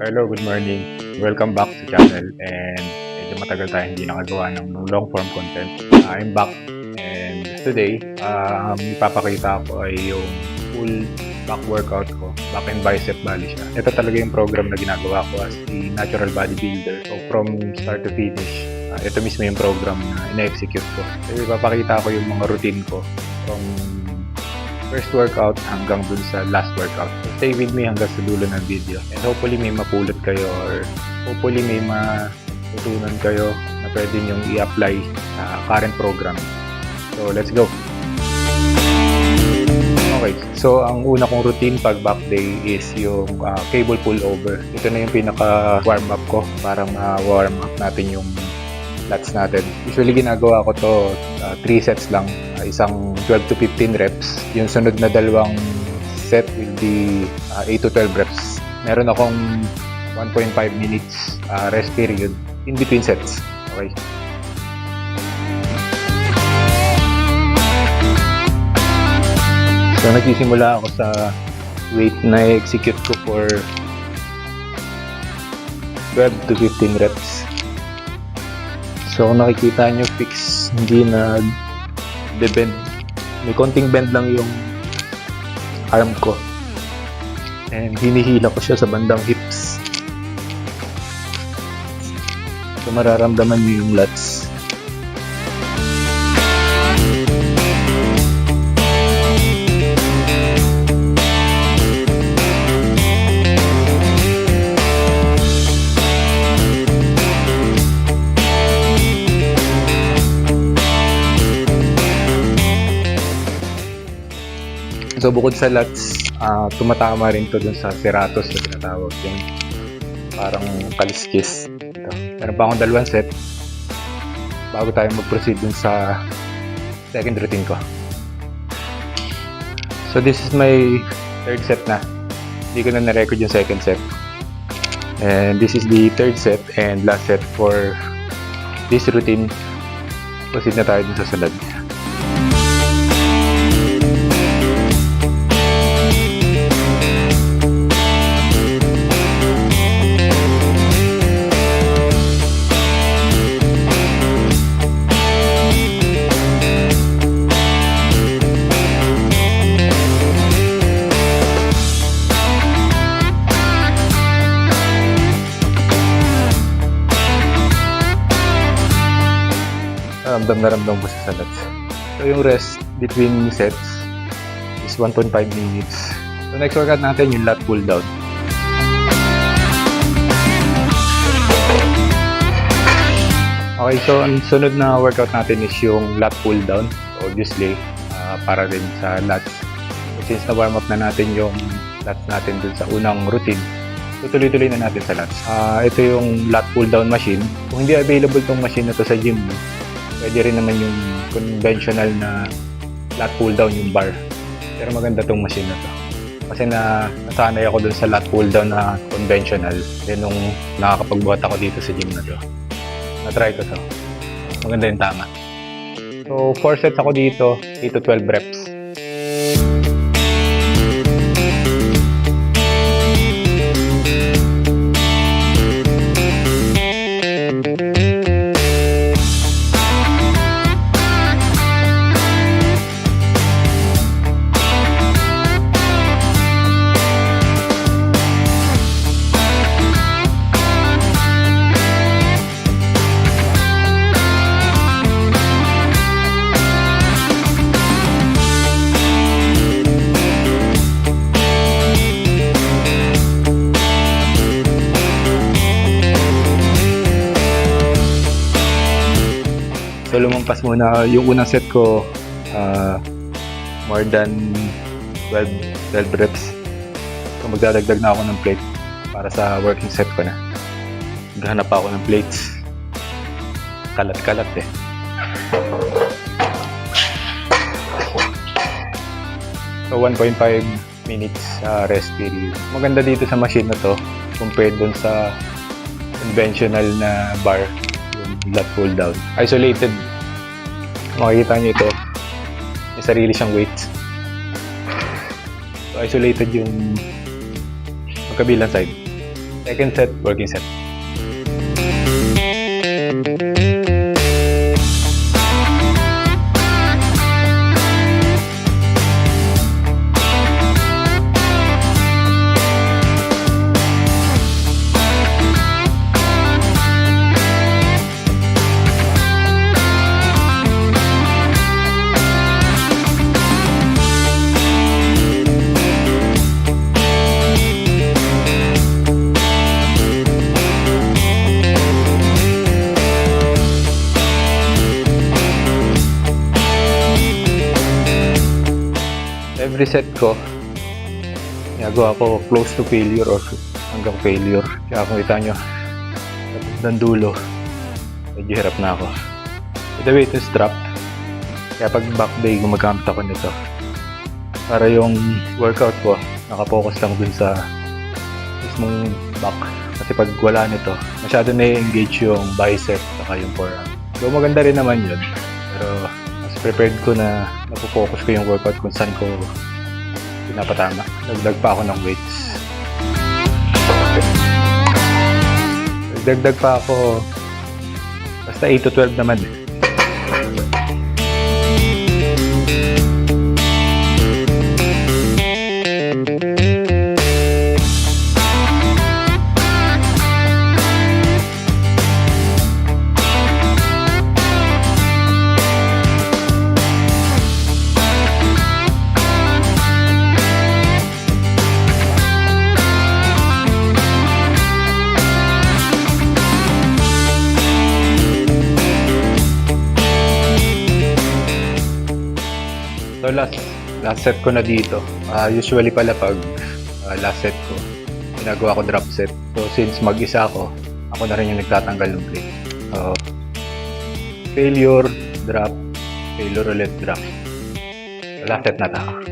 Hello, good morning. Welcome back sa channel and medyo matagal tayo hindi nakagawa ng long form content. I'm back and today, ipapakita ko ay yung full back workout ko. Back and bicep bali siya. Ito talaga yung program na ginagawa ko as a natural bodybuilder. So from start to finish, ito mismo yung program na ina-execute ko. So ipapakita ko yung mga routine ko from first workout hanggang dun sa last workout. So, stay with me hanggang sa dulo ng video. And hopefully may mapulot kayo or hopefully may matutunan kayo na pwede nyong i-apply sa current program. So, let's go! Okay, so ang una kong routine pag back day is yung cable pull over. Ito na yung pinaka warm up ko para ma-warm up natin yung lats natin. Usually ginagawa ko to 3 sets lang, isang 12 to 15 reps. Yung sunod na dalawang set will be 8 to 12 reps. Meron akong 1.5 minutes rest period in between sets. Okay. So nagsisimula ako sa weight na execute ko for 12 to 15 reps. So kung nakikita nyo, fix, hindi na de-bend. May konting bend lang yung arm ko. And hinihila ko siya sa bandang hips. So mararamdaman nyo yung lats. So bukod sa lats, tumatama rin to dun sa serratos na tinatawag, yung parang kaliskis. Ito. Meron pa akong dalawang set bago tayo mag-proceed dun sa second routine ko. So this is my third set na. Hindi ko na na-record yung second set. And this is the third set and last set for this routine. Proceed na tayo dun sa sunod. Ramdam ko sa lats. So yung rest between sets is 1.5 minutes. So next workout natin yung lat pull down. Okay, so ang sunod na workout natin is yung lat pull down. So obviously, para din sa lats. So since na-warm up na natin yung lats natin dun sa unang routine, so tuloy-tuloy na natin sa lats. Ito yung lat pull down machine. Kung hindi available tong machine na to sa gym, pwede rin naman yung conventional na lat pull down, yung bar. Pero maganda tong machine na to. Kasi nasanay ako dun sa lat pull down na conventional. Then nung nakakapagbuhat ako dito sa gym na to, na-try ko to. Maganda yung tama. So 4 sets ako dito, 8 to 12 reps. So lumampas muna yung unang set ko, more than 12 reps. So magdadagdag na ako ng plate para sa working set ko na. Maghanap ako ng plates. Kalat-kalat eh. So 1.5 minutes rest period. Maganda dito sa machine na to compared dun sa conventional na bar, yung lat pull down. Isolated. Makikita nyo ito, may sarili siyang weights. So isolated yung magkabilang side. Second set, working set. Every set ko, ginagawa ko close to failure or hanggang failure. Kaya kung kita nyo, ng dulo, medyo hirap na ako. The weight is dropped. Kaya pag back day, gumagamit ako nito. Para yung workout ko, nakapokus lang dun sa mismong back. Kasi pag wala nito, masyado na-engage yung bicep saka yung forearm. So maganda rin naman yun. Pero mas prepared ko na napopokus ko yung workout kung saan ko pinapatama. Nagdag pa ako ng weights. Nagdagdag pa ako basta 8 to 12 naman eh. So last set ko na dito. Usually pala pag last set ko, ginagawa ko drop set. So since mag-isa ako na rin yung nagtatanggal ng plate. So failure, drop, failure ulit, drop. So, last set na tayo.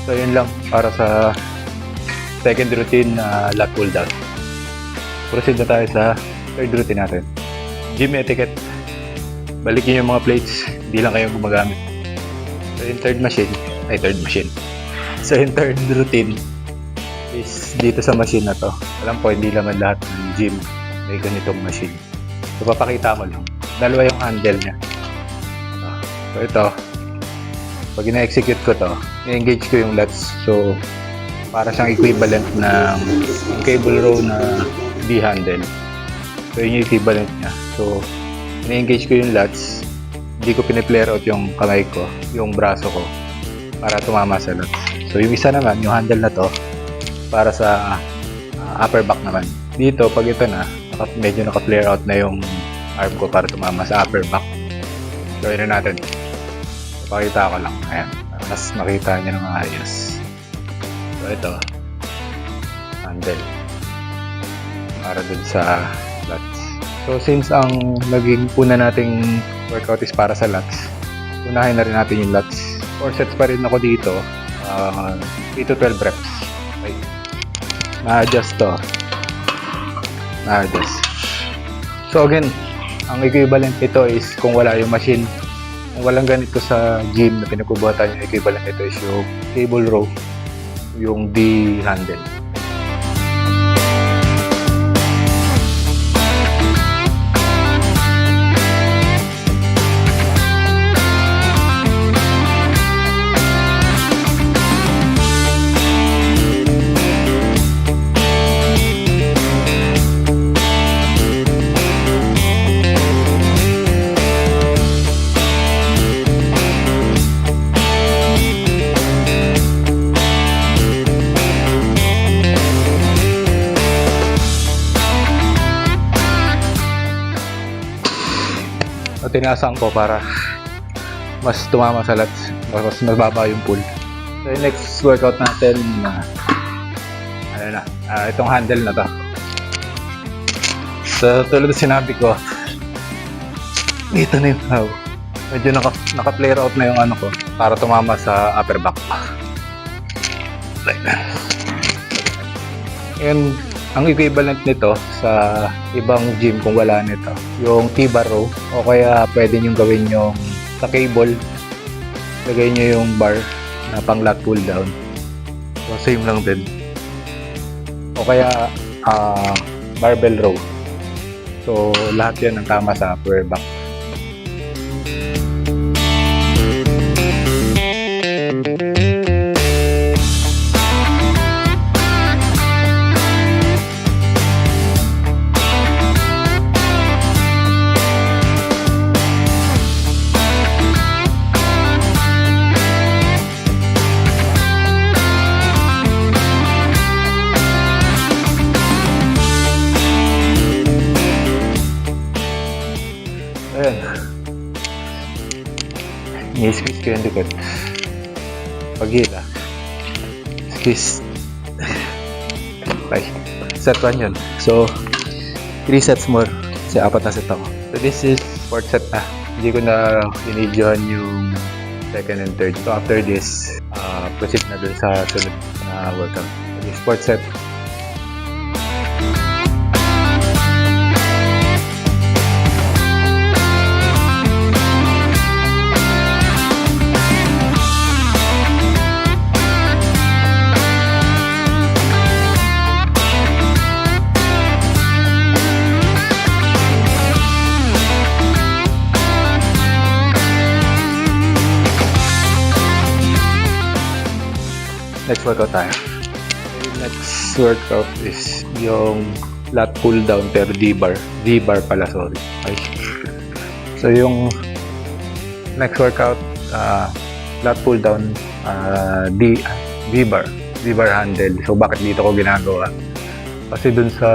So yun lang para sa second routine na lat pull down. Proceed na tayo sa third routine natin. Gym etiquette. Balikin yung mga plates, hindi lang kayo gumagamit. So yung third machine. So yung third routine is dito sa machine na to. Alam ko hindi naman lahat ng gym may ganitong machine. So papakita ko lang. Dalawa yung handle niya. So ito, pag ina-execute ko to, i-engage ko yung lats. So, para siyang equivalent ng cable row na D-handle. So, yun yung equivalent niya. So, ina-engage ko yung lats. Hindi ko pine-flare out yung kamay ko, yung braso ko, para tumama sa lats. So, yung isa naman, yung handle na to, para sa upper back naman. Dito, pag ito na, medyo naka-flare out na yung arm ko para tumama sa upper back. So, yun na natin. Pakita ko lang. Ayan. Mas makita niyo ng ayos. So, ito. Handle. Para dun sa lats. So, since ang naging una nating workout is para sa lats, unahin na rin natin yung lats. 4 sets pa rin ako dito. 8 to 12 reps. Okay. Na-adjust to. Na-adjust. So, again, ang equivalent ito is kung wala yung machine. Kung walang ganito sa gym na pinagbubuhatan yung equivalent nito is yung cable row, yung D-handle. tinasan ko para mas tumama sa lats, mas mababa yung pull. So yung next workout natin, itong handle na to. So tulad na sinabi ko, dito na yung medyo naka-flare out na yung ano ko para tumama sa upper back. Like that. And ang equivalent nito sa ibang gym kung wala nito, yung T-bar row, o kaya pwede nyo gawin yung sa cable, lagay nyo yung bar na pang lat pull down. So same lang din. O kaya barbell row. So lahat yan ang tama sa upper back. Ayan. I-squeeze ko yung likod. Paghila. Squeeze. Okay. Set 1 yun. So, 3 sets more. Kasi 4 na set ako. So, this is 4th set na. Hindi ko na inidyohan yung second and third. So, after this, proceed na dun sa sunod na workout. So, this 4th set. Next workout tayo. Next workout is yung lat pull down pero D-bar. D-bar pala, sorry. Okay. So yung next workout, lat pull down, D-bar. D-bar handle. So bakit dito ko ginagawa? Kasi dun sa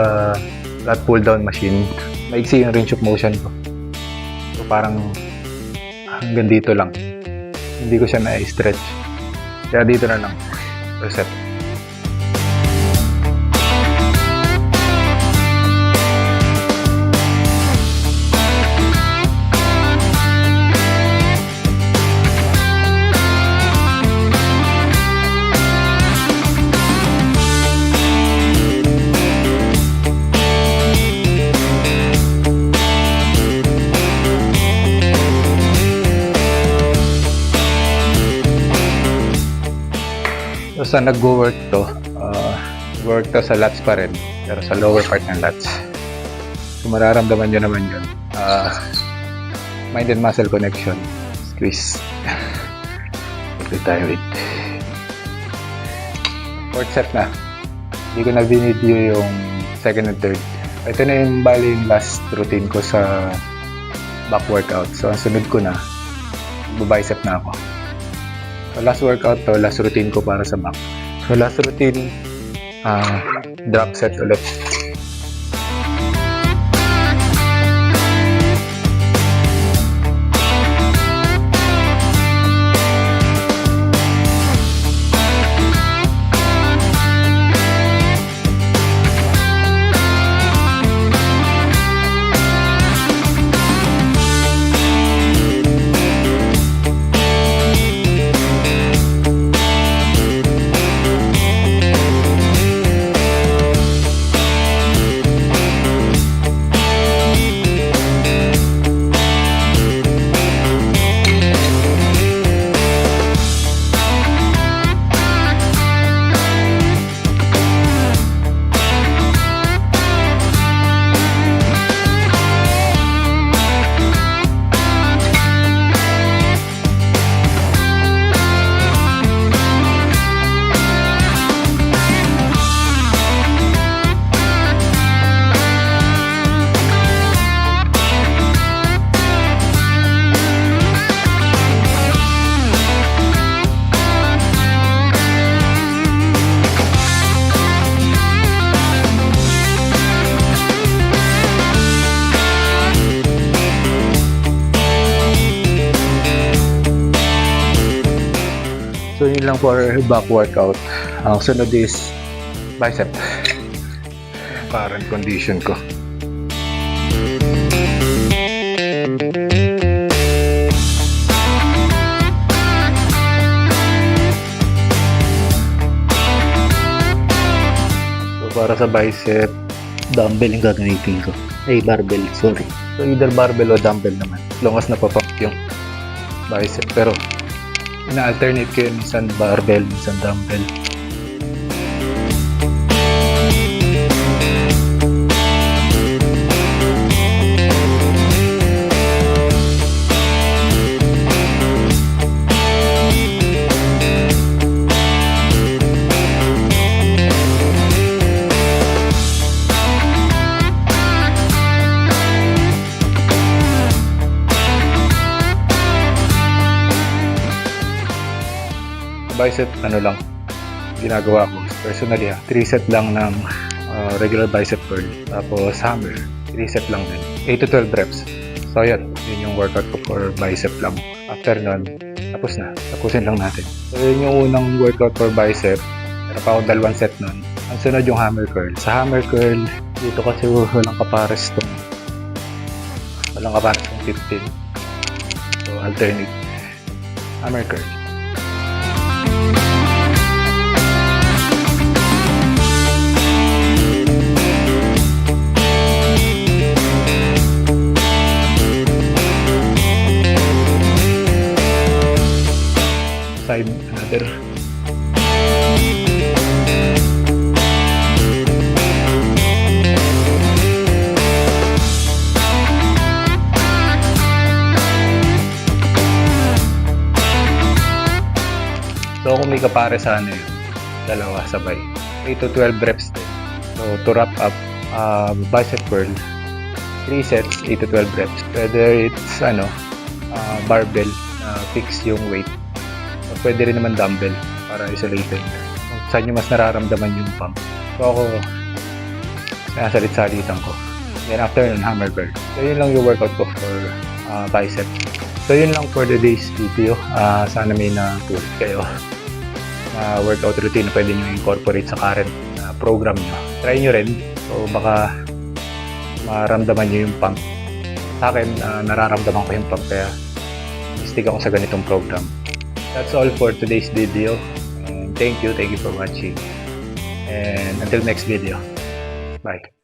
lat pull down machine, maiksi yung range of motion ko. So parang hanggang dito lang. Hindi ko siya na-stretch. Kaya dito na lang. Reset. So, saan nag-work to? Work to sa lats pa rin, pero sa lower part ng lats. So, mararamdaman nyo naman yun. Mind and muscle connection. Squeeze. Ito tayo with 4th set na. Hindi ko na binidyo yung second and third. Ito na yung bali yung last routine ko sa back workout. So, ang sunod ko na, bicep na ako. So, last workout to, last routine ko para sa back. So, last routine, drop set ulit. So yun lang for back workout. Ang sunod is bicep. Current condition ko. So para sa bicep, Dumbbell yung gagamitin ko. Ay, barbell, sorry. so either barbell o dumbbell naman. As long as napapump yung bicep. Pero ina-alternate ko yun, minsan barbell, minsan dumbbell. Bicep, ano lang, ginagawa ko personally 3 set lang ng regular bicep curl, tapos hammer 3 set lang din, 8 to 12 reps. So yun yung workout ko for bicep lang. After nun, tapusin lang natin. So yun yung unang workout for bicep. Meron pa ako 2 set nun. Ang sunod yung hammer curl. Sa hammer curl, dito kasi walang kapares tong 15. So alternate hammer curl. Side another. So kung may kapare sa ano yun, dalawa sabay, 8 to 12 reps din. So to wrap up, bicep curl 3 sets, 8 to 12 reps. Whether it's barbell, fix yung weight. Pwede rin naman dumbbell para isolated. Kung saan nyo mas nararamdaman yung pump. So ako, sinasalit-salitan ko. Then after nun, hammer curl. So yun lang yung workout ko for bicep. So yun lang for the day's video. Sana may natulog kayo na workout routine na pwede nyo incorporate sa current program nyo. Try nyo rin. So baka maramdaman nyo yung pump. Sa akin, nararamdaman ko yung pump kaya stick ako sa ganitong program. That's all for today's video. And thank you for watching. And until next video. Bye.